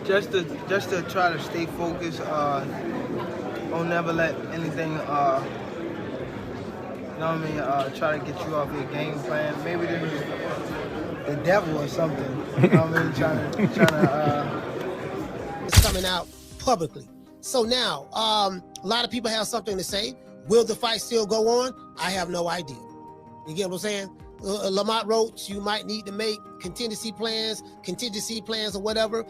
Just to try to stay focused. Don't never let anything, try to get you off your game plan. Maybe this is the devil or something. You know what I mean? Trying to. It's coming out publicly. So now, a lot of people have something to say. Will the fight still go on? I have no idea. You get what I'm saying? Lamont Roach, you might need to make contingency plans or whatever.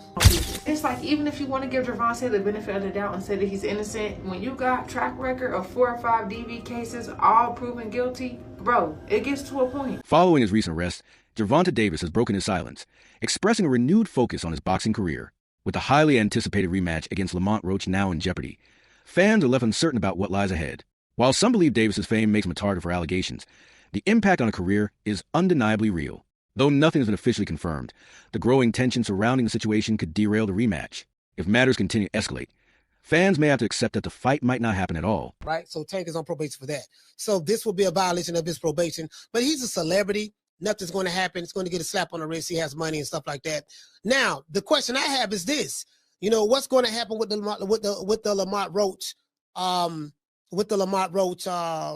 It's like, even if you want to give Gervonta the benefit of the doubt and say that he's innocent, when you got track record of 4 or 5 DV cases, all proven guilty, bro, it gets to a point. Following his recent arrest, Gervonta Davis has broken his silence, expressing a renewed focus on his boxing career. With the highly anticipated rematch against Lamont Roach now in jeopardy, fans are left uncertain about what lies ahead. While some believe Davis's fame makes him a target for allegations, the impact on a career is undeniably real. Though nothing has been officially confirmed, the growing tension surrounding the situation could derail the rematch. If matters continue to escalate, fans may have to accept that the fight might not happen at all. Right? So Tank is on probation for that. So this will be a violation of his probation. But he's a celebrity. Nothing's going to happen. It's going to get a slap on the wrist. He has money and stuff like that. Now, the question I have is this. You know, what's going to happen with the Lamont Roach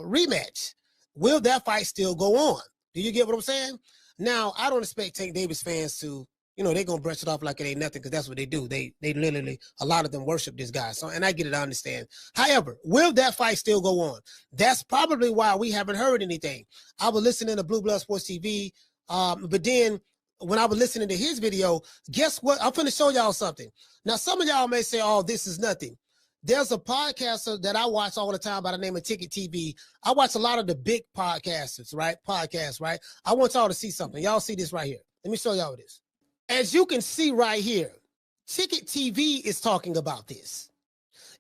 rematch? Will that fight still go on? Do you get what I'm saying? Now, I don't expect Tank Davis fans to, you know, they're going to brush it off like it ain't nothing, because that's what they do. They literally, a lot of them worship this guy. So, and I get it, I understand. However, will that fight still go on? That's probably why we haven't heard anything. I was listening to Blue Blood Sports TV, but then when I was listening to his video, guess what? I'm going to show y'all something. Now, some of y'all may say, oh, this is nothing. There's a podcaster that I watch all the time by the name of Ticket TV. I watch a lot of the big podcasters, right? Podcasts, right? I want y'all to see something. Y'all see this right here. Let me show y'all this. As you can see right here, Ticket TV is talking about this.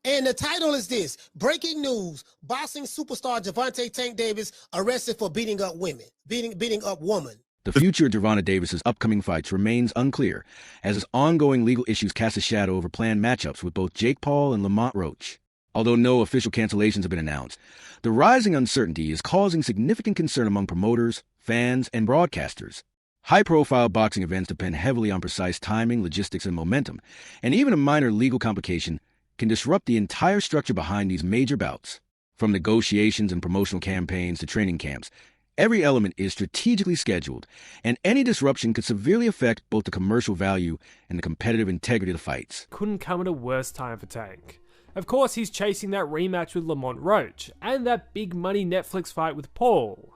And the title is this: Breaking News, Boxing Superstar Gervonta Tank Davis arrested for beating up women, beating up woman. The future of Gervonta Davis's upcoming fights remains unclear, as his ongoing legal issues cast a shadow over planned matchups with both Jake Paul and Lamont Roach. Although no official cancellations have been announced, the rising uncertainty is causing significant concern among promoters, fans, and broadcasters. High-profile boxing events depend heavily on precise timing, logistics, and momentum, and even a minor legal complication can disrupt the entire structure behind these major bouts. From negotiations and promotional campaigns to training camps, every element is strategically scheduled, and any disruption could severely affect both the commercial value and the competitive integrity of the fights. Couldn't come at a worse time for Tank. Of course, he's chasing that rematch with Lamont Roach, and that big money Netflix fight with Paul.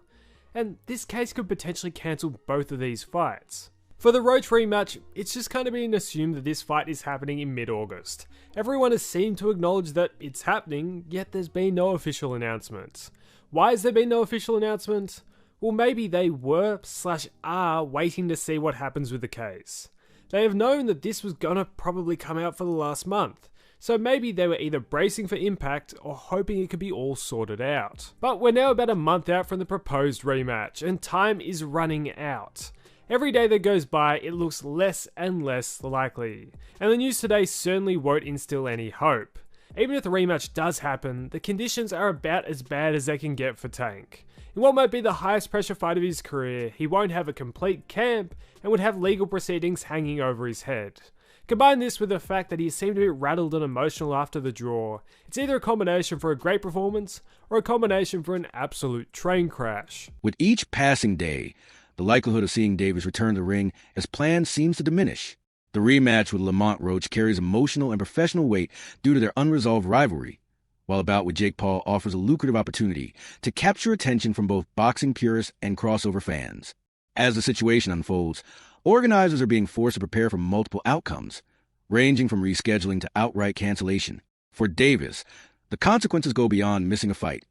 And this case could potentially cancel both of these fights. For the Roach rematch, it's just kind of being assumed that this fight is happening in mid-August. Everyone has seemed to acknowledge that it's happening, yet there's been no official announcement. Why has there been no official announcement? Well, maybe they were/are waiting to see what happens with the case. They have known that this was gonna probably come out for the last month, so maybe they were either bracing for impact or hoping it could be all sorted out. But we're now about a month out from the proposed rematch, and time is running out. Every day that goes by, it looks less and less likely, and the news today certainly won't instill any hope. Even if the rematch does happen, the conditions are about as bad as they can get for Tank. In what might be the highest pressure fight of his career, he won't have a complete camp and would have legal proceedings hanging over his head. Combine this with the fact that he seemed a bit rattled and emotional after the draw, it's either a combination for a great performance or a combination for an absolute train crash. With each passing day, the likelihood of seeing Davis return to the ring as planned seems to diminish. The rematch with Lamont Roach carries emotional and professional weight due to their unresolved rivalry, while a bout with Jake Paul offers a lucrative opportunity to capture attention from both boxing purists and crossover fans. As the situation unfolds, organizers are being forced to prepare for multiple outcomes, ranging from rescheduling to outright cancellation. For Davis, the consequences go beyond missing a fight.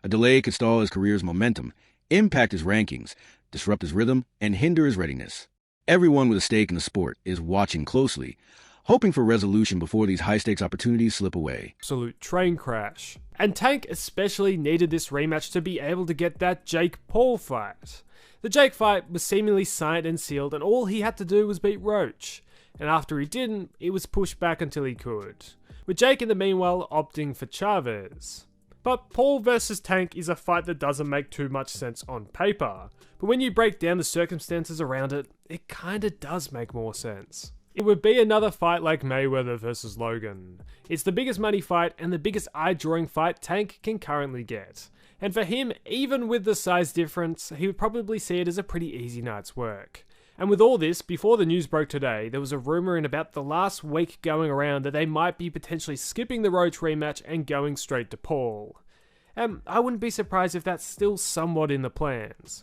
A delay could stall his career's momentum, impact his rankings, disrupt his rhythm, and hinder his readiness. Everyone with a stake in the sport is watching closely, hoping for resolution before these high-stakes opportunities slip away. Absolute train crash. And Tank especially needed this rematch to be able to get that Jake Paul fight. The Jake fight was seemingly signed and sealed, and all he had to do was beat Roach. And after he didn't, it was pushed back until he could, with Jake in the meanwhile opting for Chavez. But Paul versus Tank is a fight that doesn't make too much sense on paper, but when you break down the circumstances around it, it kinda does make more sense. It would be another fight like Mayweather versus Logan. It's the biggest money fight and the biggest eye-drawing fight Tank can currently get. And for him, even with the size difference, he would probably see it as a pretty easy night's work. And with all this, before the news broke today, there was a rumour in about the last week going around that they might be potentially skipping the Roach rematch and going straight to Paul. I wouldn't be surprised if that's still somewhat in the plans.